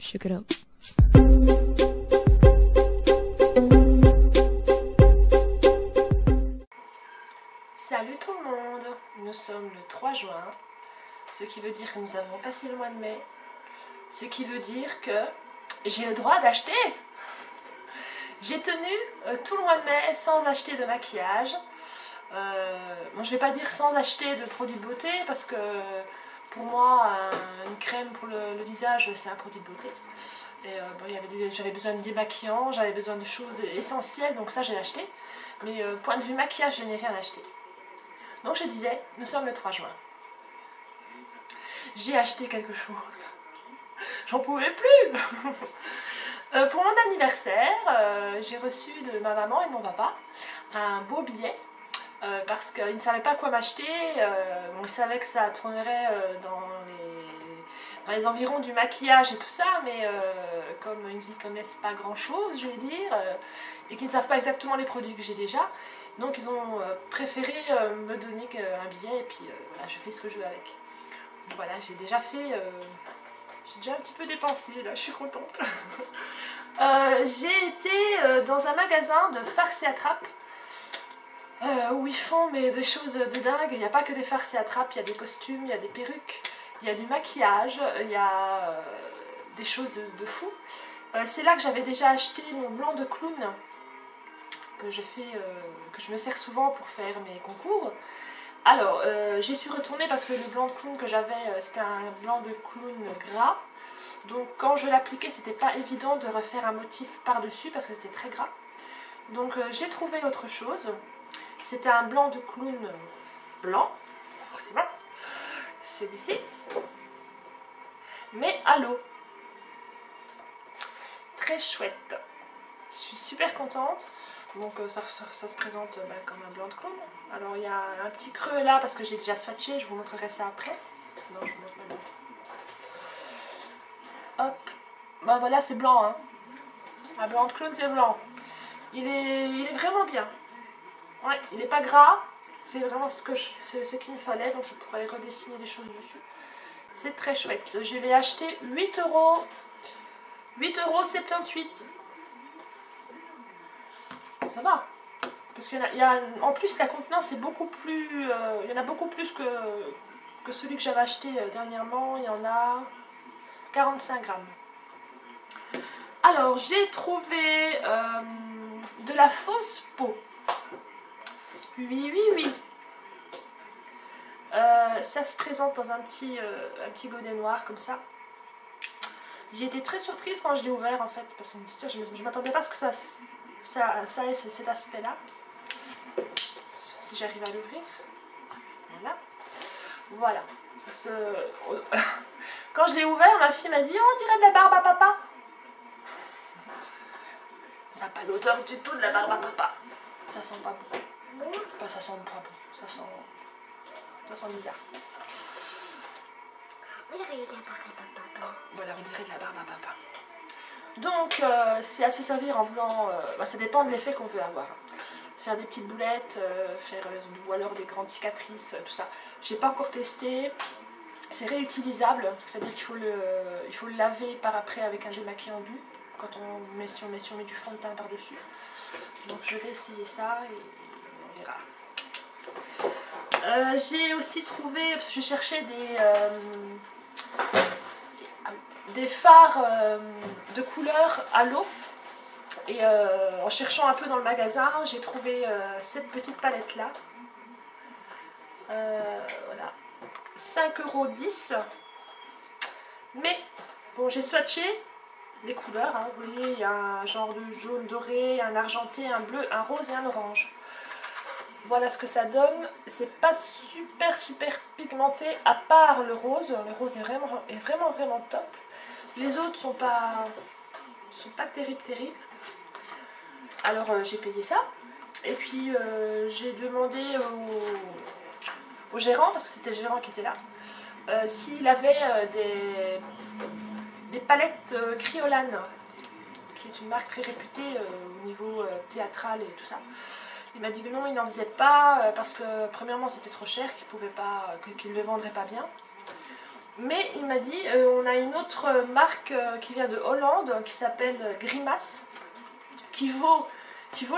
Shook it up. Salut tout le monde, nous sommes le 3 juin, ce qui veut dire que nous avons passé le mois de mai, ce qui veut dire que j'ai le droit d'acheter. J'ai tenu tout le mois de mai sans acheter de maquillage. Bon, je vais pas dire sans acheter de produits de beauté parce que pour moi une crème pour le visage c'est un produit de beauté. Et bon, j'avais besoin de démaquillants, j'avais besoin de choses essentielles, donc ça j'ai acheté. Mais point de vue maquillage, je n'ai rien acheté. Donc je disais, nous sommes le 3 juin. J'ai acheté quelque chose. J'en pouvais plus. Pour mon anniversaire, j'ai reçu de ma maman et de mon papa un beau billet. Parce qu'ils ne savaient pas quoi m'acheter. Bon, ils savaient que ça tournerait dans les environs du maquillage et tout ça, mais comme ils n'y connaissent pas grand chose, je vais dire, et qu'ils ne savent pas exactement les produits que j'ai déjà, donc ils ont préféré me donner un billet et puis voilà, je fais ce que je veux avec. Donc, voilà, j'ai déjà fait, j'ai déjà un petit peu dépensé là, je suis contente. J'ai été dans un magasin de farce et attrape. Où ils font des choses de dingue. Il n'y a pas que des farces et attrapes, il y a des costumes, il y a des perruques, il y a du maquillage, il y a des choses de fou. C'est là que j'avais déjà acheté mon blanc de clown que je me sers souvent pour faire mes concours. Alors, j'y suis retournée parce que le blanc de clown que j'avais, c'était un blanc de clown gras. Donc quand je l'appliquais, c'était pas évident de refaire un motif par-dessus parce que c'était très gras. Donc j'ai trouvé autre chose. C'était un blanc de clown blanc, forcément, celui-ci, mais à l'eau. Très chouette. Je suis super contente. Donc ça se présente comme un blanc de clown. Alors il y a un petit creux là parce que j'ai déjà swatché, je vous montrerai ça après. Non, je vous montre maintenant. Hop, ben voilà, c'est blanc, hein. Un blanc de clown, c'est blanc. Il est vraiment bien. Ouais, il n'est pas gras, c'est vraiment ce qu'il me fallait, donc je pourrais redessiner des choses dessus. C'est très chouette. Je l'ai acheté 8 €. 8,78 €. Ça va. Parce qu'il y a, en plus la contenance est beaucoup plus. Il y en a beaucoup plus que celui que j'avais acheté dernièrement. Il y en a 45 grammes. Alors j'ai trouvé de la fausse peau. Oui, oui, oui. Ça se présente dans un petit godet noir comme ça. J'ai été très surprise quand je l'ai ouvert en fait, parce que je ne m'attendais pas à ce que ça ait cet aspect là. Si j'arrive à l'ouvrir. Voilà. Voilà. Quand je l'ai ouvert, ma fille m'a dit oh, on dirait de la barbe à papa. Ça n'a pas l'odeur du tout de la barbe à papa. Ça sent pas bon. Enfin, ça sent pas bon. Ça sent bizarre. On dirait de la barbe à papa. Voilà, on dirait de la barbe à papa. Donc, c'est à se servir en faisant... ça dépend de l'effet qu'on veut avoir. Faire des petites boulettes, ou alors des grandes cicatrices, tout ça. J'ai pas encore testé. C'est réutilisable, c'est-à-dire qu'il faut le laver par après avec un démaquillant doux. Quand si on met du fond de teint par-dessus. Donc je vais essayer ça et on verra. J'ai aussi trouvé, parce que je cherchais des fards de couleur à l'eau. Et en cherchant un peu dans le magasin, j'ai trouvé cette petite palette là. Voilà. 5,10 €. Mais bon, j'ai swatché les couleurs. Hein, vous voyez, il y a un genre de jaune doré, un argenté, un bleu, un rose et un orange. Voilà ce que ça donne. C'est pas super pigmenté à part le rose. Le rose est vraiment top. Les autres sont pas terribles. Alors j'ai payé ça. Et puis j'ai demandé au gérant, parce que c'était le gérant qui était là, s'il avait des palettes Kryolan, qui est une marque très réputée au niveau théâtral et tout ça. Il m'a dit que non, il n'en faisait pas parce que premièrement c'était trop cher, qu'il ne le vendrait pas bien. Mais il m'a dit, on a une autre marque qui vient de Hollande, qui s'appelle Grimace, qui vaut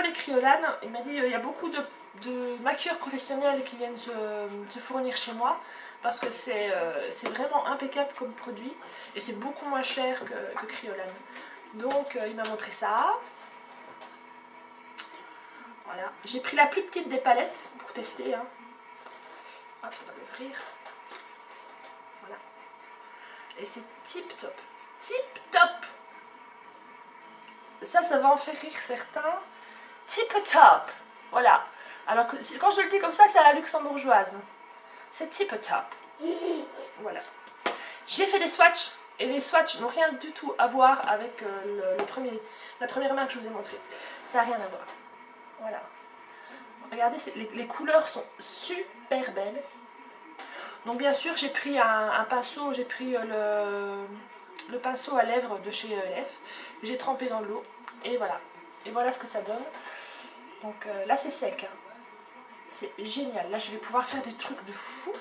les Kryolane. Il m'a dit, il y a beaucoup de maquilleurs professionnels qui viennent se fournir chez moi, parce que c'est vraiment impeccable comme produit, et c'est beaucoup moins cher que Kryolane. Donc il m'a montré ça. Voilà. J'ai pris la plus petite des palettes pour tester. Hein. Hop, on va l'ouvrir. Voilà. Et c'est tip top. Tip top. Ça va en faire rire certains. Tip top. Voilà. Alors que quand je le dis comme ça, c'est à la luxembourgeoise. C'est tip top. Voilà. J'ai fait des swatchs. Et les swatchs n'ont rien du tout à voir avec la première main que je vous ai montrée. Ça n'a rien à voir. Voilà. Regardez, les couleurs sont super belles. Donc bien sûr, j'ai pris un pinceau, j'ai pris le pinceau à lèvres de chez ELF. J'ai trempé dans l'eau. Et voilà. Et voilà ce que ça donne. Donc là, c'est sec. Hein. C'est génial. Là, je vais pouvoir faire des trucs de fou.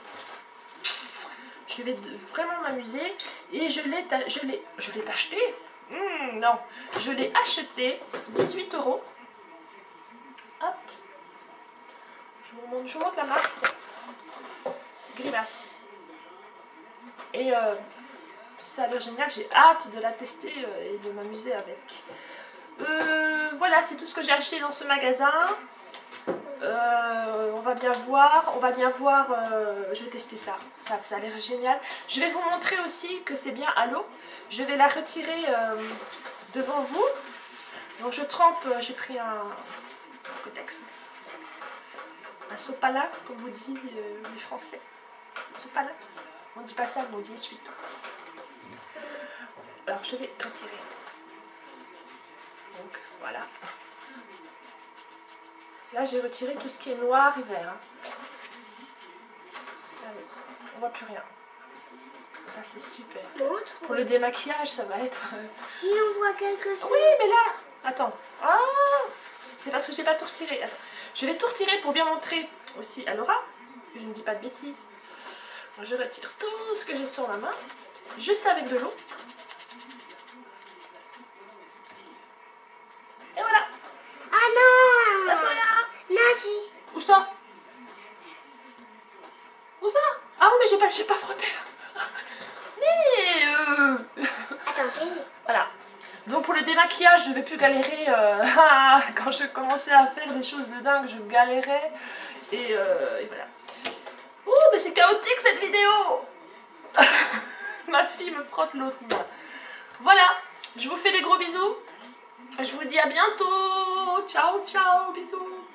Je vais vraiment m'amuser. Et je l'ai acheté. Non, je l'ai acheté 18 €. Hop. Je vous montre la marque. Grimace. Et ça a l'air génial. J'ai hâte de la tester et de m'amuser avec. Voilà, c'est tout ce que j'ai acheté dans ce magasin. On va bien voir. Je vais tester ça. Ça a l'air génial. Je vais vous montrer aussi que c'est bien à l'eau. Je vais la retirer devant vous. Donc je trempe, j'ai pris un Scotex. Un sopalin, comme vous dit les Français. Sopalin. On dit pas ça, mais on dit essuie-tout. Alors je vais retirer. Donc voilà. Là j'ai retiré tout ce qui est noir et vert. Hein. Allez, on voit plus rien. Ça c'est super. Montre. Pour le démaquillage, ça va être... Si on voit quelque chose. Oui, mais là, attends. Ah, c'est parce que j'ai pas tout retiré. Attends. Je vais tout retirer pour bien montrer aussi à Laura. Que je ne dis pas de bêtises. Donc, je retire tout ce que j'ai sur ma main, juste avec de l'eau. Et voilà. Ah non. Et voilà. Nazi. Où ça? Où ça? Ah oui, mais j'ai pas frotté. Mais Attention. voilà. Donc pour le démaquillage, je vais plus galérer. Quand je commençais à faire des choses de dingue, je galérais. Et voilà. Oh, mais c'est chaotique cette vidéo. Ma fille me frotte l'autre main. Voilà. Je vous fais des gros bisous. Je vous dis à bientôt. Ciao, ciao, bisous.